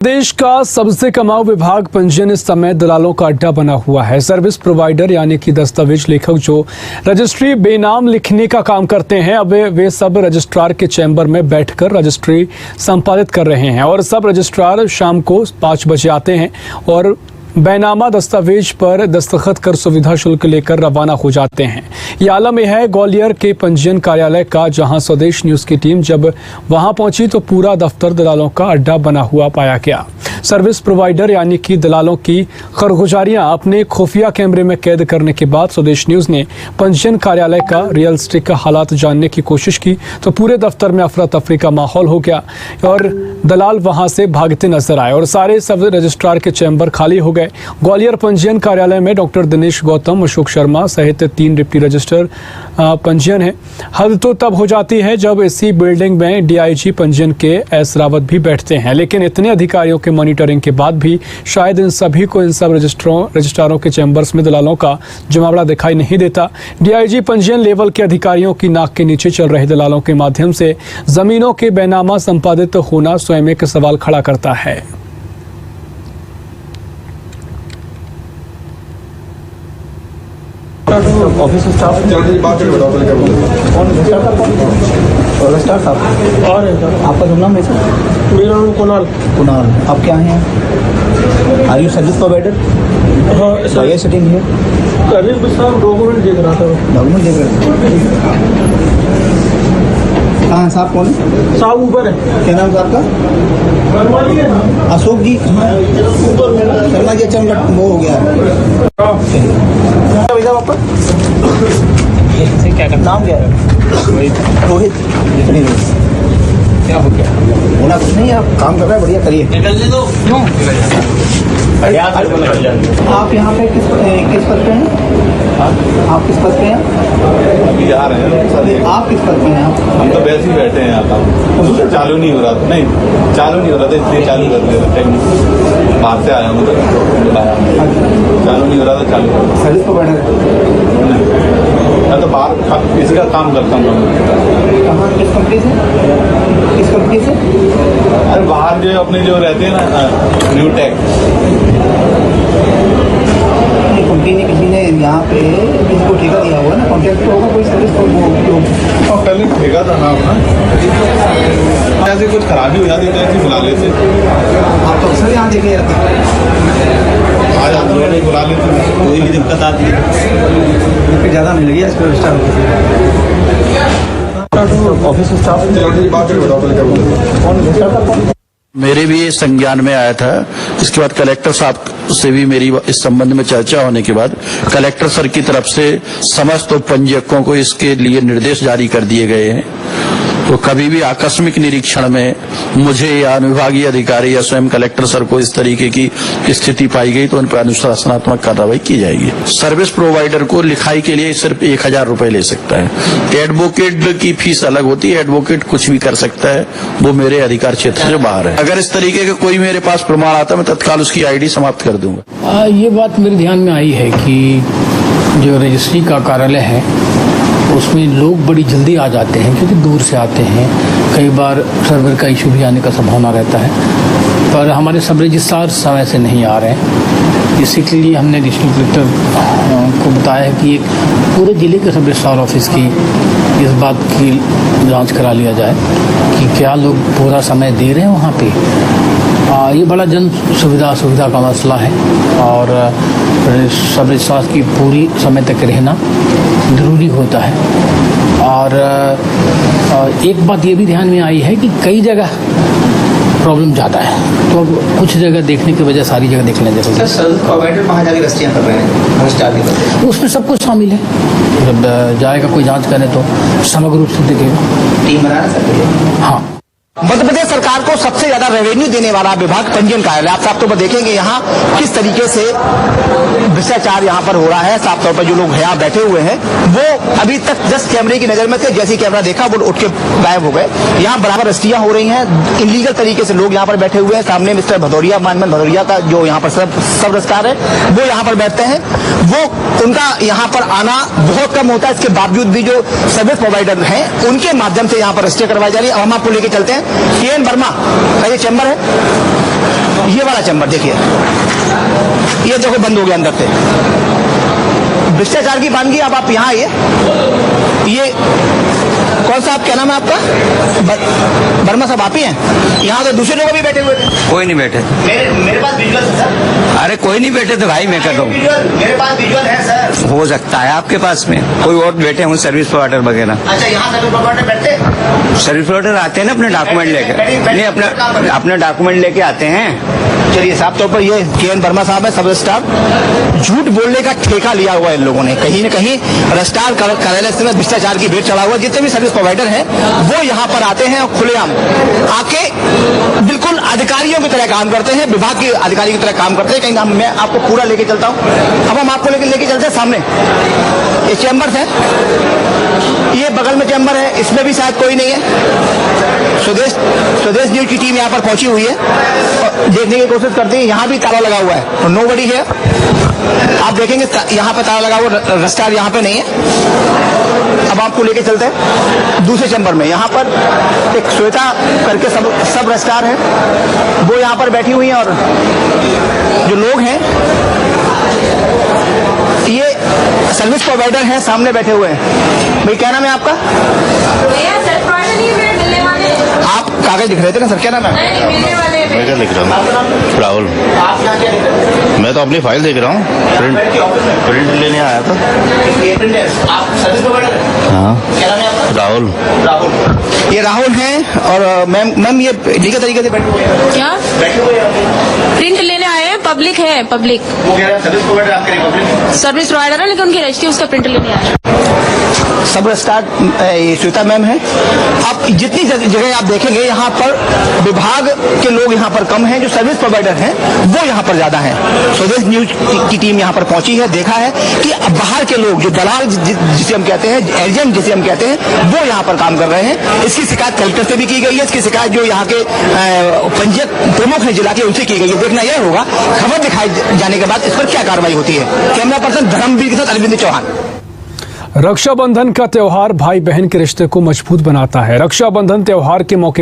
देश का सबसे कमाऊ विभाग पंजीयन इस समय दलालों का अड्डा बना हुआ है। सर्विस प्रोवाइडर यानी कि दस्तावेज लेखक जो रजिस्ट्री बेनाम लिखने का काम करते हैं, अब वे सब रजिस्ट्रार के चैम्बर में बैठकर रजिस्ट्री संपादित कर रहे हैं और सब रजिस्ट्रार शाम को 5 बजे आते हैं और बैनामा दस्तावेज पर दस्तखत कर सुविधा शुल्क लेकर रवाना हो जाते हैं। ये आलम यह है ग्वालियर के पंजीयन कार्यालय का, जहां स्वदेश न्यूज की टीम जब वहां पहुंची तो पूरा दफ्तर दलालों का अड्डा बना हुआ पाया गया। सर्विस प्रोवाइडर यानी कि दलालों की खरगुजारियां अपने खुफिया कैमरे में कैद करने के बाद स्वदेश न्यूज ने पंजीयन कार्यालय का रियलिस्टिक का हालात जानने की कोशिश की तो पूरे दफ्तर में अफरा तफरी का माहौल हो गया और दलाल वहां से भागते नजर आए और सारे सब रजिस्ट्रार के चैम्बर खाली हो गए। ग्वालियर पंजीयन कार्यालय में डॉक्टर दिनेश गौतम, अशोक शर्मा सहित 3 डिप्टी रजिस्टर पंजीयन है। हद तो तब हो जाती है जब इसी बिल्डिंग में डीआईजी पंजीयन के एस रावत भी बैठते हैं, लेकिन इतने अधिकारियों के मॉनिटरिंग के बाद भी शायद इन सभी को इन सब रजिस्ट्रारों के चैम्बर्स में दलालों का जमावड़ा दिखाई नहीं देता। डीआईजी पंजीयन लेवल के अधिकारियों की नाक के नीचे चल रहे दलालों के माध्यम से जमीनों के बैनामा संपादित होना स्वयं एक सवाल खड़ा करता है। ऑफिस स्टाफ और आपका नाम है सर? मेरा नाम कुणाल। आप क्या हैं? Are you service provider? हाँ ये सिटिंग है। सर्विस साहब डॉक्यूमेंट देख रहा था। डॉक्यूमेंट देख रहे हाँ साहब कौन है? साहब ऊपर है। क्या नाम है आपका? अशोक जी शर्मा जी। अच्छा वो हो गया भैया आपका क्या नाम क्या है? रोहित। क्या हो गया? होना कुछ नहीं, आप काम कर रहे हैं, बढ़िया करिए। क्यों आप यहाँ पे किस पद पे हैं? आप किस पद पे हैं? अभी आ रहे हैं। आप किस पद पे हैं? हम तो वैसे ही बैठे हैं यहाँ का। चालू नहीं हो रहा था, नहीं चालू नहीं हो रहा था इसलिए चालू कर दिया। बाहर से आया हूँ तो चालू नहीं हो रहा था, चालू। सर्विस प्रोवाइडर मैं तो बाहर किसी का काम करता हूँ। कहाँ? किस कंपनी से? किस कंपनी से? अरे बाहर जो अपने जो रहते हैं ना, न्यू टेक कंपनी ने किसी ने यहाँ पे किसी को ठेका दिया हुआ ना, कॉन्ट्रैक्ट तो होगा कोई सर्विस को और पहले ठेका था ना अपना। ऐसे कुछ खराबी हो जाती है तो बुला लेते। आप तो अक्सर यहाँ देखे जाते हैं। आज आप लोगों ने बुला लेते, कोई भी दिक्कत आती है। फिर ज़्यादा नहीं लगी इसको स्टाफ ऑफिस स्टाफ कौन? मेरे भी ये संज्ञान में आया था। इसके बाद कलेक्टर साहब से भी मेरी इस संबंध में चर्चा होने के बाद कलेक्टर सर की तरफ से समस्त पंजीयकों को इसके लिए निर्देश जारी कर दिए गए हैं। तो कभी भी आकस्मिक निरीक्षण में मुझे या अनुविभागीय अधिकारी या स्वयं कलेक्टर सर को इस तरीके की स्थिति पाई गई तो उन पर अनुशासनात्मक कार्रवाई की जाएगी। सर्विस प्रोवाइडर को लिखाई के लिए सिर्फ 1000 रुपए ले सकता है। एडवोकेट की फीस अलग होती है। एडवोकेट कुछ भी कर सकता है, वो मेरे अधिकार क्षेत्र से बाहर है। अगर इस तरीके का कोई मेरे पास प्रमाण आता मैं तत्काल उसकी ID समाप्त कर दूंगा। ये बात मेरे ध्यान में आई है कि जो रजिस्ट्री का कार्यालय है उसमें लोग बड़ी जल्दी आ जाते हैं क्योंकि दूर से आते हैं। कई बार सर्वर का इशू भी आने का संभावना रहता है, पर हमारे सब रजिस्ट्रार समय से नहीं आ रहे हैं। इसी के लिए हमने डिस्ट्रिक्ट कलेक्टर को बताया है कि एक पूरे ज़िले के सब रजिस्ट्रार ऑफिस की इस बात की जांच करा लिया जाए कि क्या लोग पूरा समय दे रहे हैं वहाँ पे। ये बड़ा जन सुविधा का मसला है और सब रजिस्ट्रार की पूरी समय तक रहना ज़रूरी होता है। और एक बात ये भी ध्यान में आई है कि कई जगह प्रॉब्लम ज़्यादा है, तो अब कुछ जगह देखने की वजह सारी जगह देखने जरूरी है। सर्विस प्रोवाइडर वहाँ जाके रस्तियाँ कर रहे हैं, उसमें सब कुछ शामिल है। जब जाएगा कोई जांच करे तो समग्र रूप से देखेगा। टीम बनाना सकते। हाँ, मध्य प्रदेश सरकार को सबसे ज्यादा रेवेन्यू देने वाला विभाग पंजीयन कार्यालय। आप साफ तौर पर देखेंगे यहाँ किस तरीके से भ्रष्टाचार यहाँ पर हो रहा है। साफ तौर पर जो लोग यहाँ बैठे हुए हैं वो अभी तक जस्ट कैमरे की नजर में थे, जैसे कैमरा देखा वो उठ के गायब हो गए। यहाँ बराबर रस्तियां हो रही हैं, इलीगल तरीके से लोग यहाँ पर बैठे हुए हैं। सामने मिस्टर भदौरिया, मानमन भदौरिया का जो यहाँ पर सब रजिस्ट्रार है वो यहाँ पर बैठते हैं। वो उनका यहाँ पर आना बहुत कम होता है, इसके बावजूद भी जो सर्विस प्रोवाइडर हैं उनके माध्यम से यहाँ पर रजिस्ट्री करवाई जा रही है। अब हम आपको लेके चलते हैं KN वर्मा का ये चैम्बर है। ये वाला चैम्बर देखिए, ये देखो बंद हो गया अंदर से। भ्रष्टाचार की बानगी। अब आप यहाँ आइए, ये कौन सा, आप क्या नाम है आपका? वर्मा साहब आप ही हैं? यहाँ तो दूसरे लोग भी बैठे हुए थे। कोई नहीं बैठे। मेरे पास विजुअल है सर। अरे कोई नहीं बैठे तो भाई मैं कर रहा हूँ। मेरे पास विजुअल है सर। हो सकता है आपके पास में कोई और बैठे हों, सर्विस प्रोवाइडर वगैरह। अच्छा, यहाँ सर्विस प्रोवाइडर बैठते हैं? सर्विस प्रोवाइडर आते हैं ना अपने डॉक्यूमेंट लेके, नहीं अपना डॉक्यूमेंट लेके आते हैं। चलिए, साफ तौर पर ये के.एन. वर्मा साहब है, सब रजिस्ट्रार। झूठ बोलने का ठेका लिया हुआ है इन लोगों ने। कहीं न कहीं रजिस्ट्रार कार्यालय से भ्रष्टाचार की भेंट चढ़ा हुआ। जितने भी सर्विस प्रोवाइडर हैं वो यहाँ पर आते हैं और खुलेआम आके बिल्कुल अधिकारियों की तरह काम करते हैं, विभाग के अधिकारी की तरह काम करते हैं। कहीं मैं आपको पूरा लेके चलता हूँ। अब हम आपको लेके चलते हैं सामने। ये चैम्बर्स है, ये बगल में चैम्बर है, इसमें भी शायद कोई नहीं है। स्वदेश न्यूज की टीम यहाँ पर पहुंची हुई है और देखने की कोशिश करती है। यहाँ भी ताला लगा हुआ है, नो बडी है। आप देखेंगे यहाँ पर ताला लगा हुआ, रजिस्ट्रार यहाँ पे नहीं है। अब आपको लेके चलते हैं दूसरे चैम्बर में। यहाँ पर एक श्वेता करके सब रजिस्ट्रार हैं, वो यहाँ पर बैठी हुई हैं और जो लोग हैं ये सर्विस प्रोवाइडर हैं, सामने बैठे हुए हैं। भाई क्या नाम है आपका? आप कागज लिख रहे थे ना सर, क्या नाम है? मैं क्या लिख रहा हूँ? राहुल। आप यहाँ क्या लिख रहे हैं? मैं तो अपनी फाइल देख रहा हूँ, प्रिंट लेने आया था। आप सर्विस प्रोवाइडर हैं? हाँ। क्या नाम है आपका? राहुल। राहुल, ये राहुल हैं और मैम ये लीगल तरीके से बैठे हुए हैं। क्या बैठे हुए हैं? प्रिंट लेने आए हैं? पब्लिक है, पब्लिक वो कह रहे हैं सर्विस प्रोवाइडर आपके लिए पब्लिक सर्विस प्रोवाइडर है, लेकिन उनकी रजिस्ट्री उसका प्रिंट लेने आए हैं। सब रजिस्ट्रार श्वेता मैम है। अब जितनी जगह आप देखेंगे यहाँ पर विभाग के लोग यहाँ पर कम हैं, जो सर्विस प्रोवाइडर हैं वो यहाँ पर ज्यादा हैं। स्वदेश न्यूज की टीम यहाँ पर पहुंची है, देखा है कि बाहर के लोग, जो दलाल जिसे हम कहते हैं, एजेंट जिसे हम कहते हैं, वो यहाँ पर काम कर रहे हैं। इसकी शिकायत कलेक्टर से भी की गई है। इसकी शिकायत जो यहाँ के पंचायत प्रमुख हैं जिला के, उनसे की गई है। देखना यह होगा खबर दिखाए जाने के बाद इस पर क्या कार्रवाई होती है। कैमरा पर्सन धर्मवीर के साथ अरविंद चौहान। रक्षाबंधन का त्योहार भाई बहन के रिश्ते को मजबूत बनाता है। रक्षाबंधन त्योहार के मौके